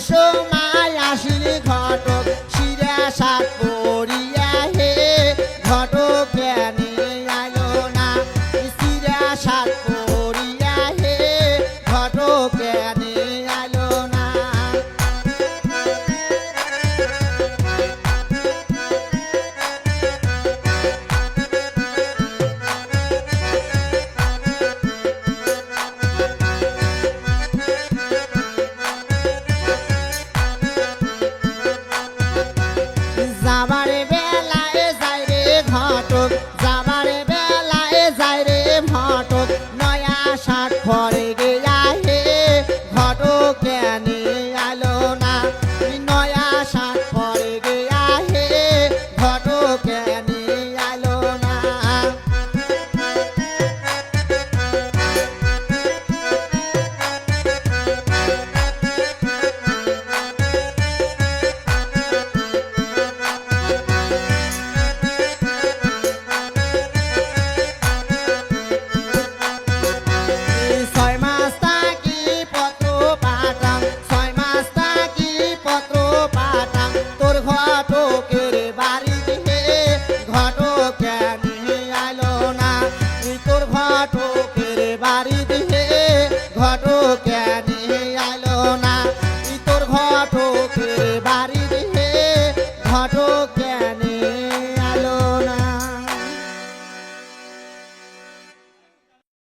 সময় আসিলি ঘটক শিরা সাত পড়িয়া হে ঘটক জ্ঞানী আইলো না শিরা সাত পড়িয়া হে ঘটক জ্ঞানী আইলো না যাবার বেলায় যায় রে ঘটক যাবার বেলায় যায় রে ঘটক নয়া শাক ঘরে গেয়া হে ঘটক জ্ঞানী আলো না নয়া শাক ঘরে গেয়া হে ঘটক জ্ঞানী আলো না ছয় মাস থাকি পত্র পাঠাম ছয় মাস থাকি পত্র পাঠাম তোর ঘটকের বাড়ি দিকে ঘটক জ্ঞানী আইলো না তোর ঘটকের বাড়ি দিকে ঘটক জ্ঞানী আইলো না তোর ঘটকের বাড়ি দিকে ঘটক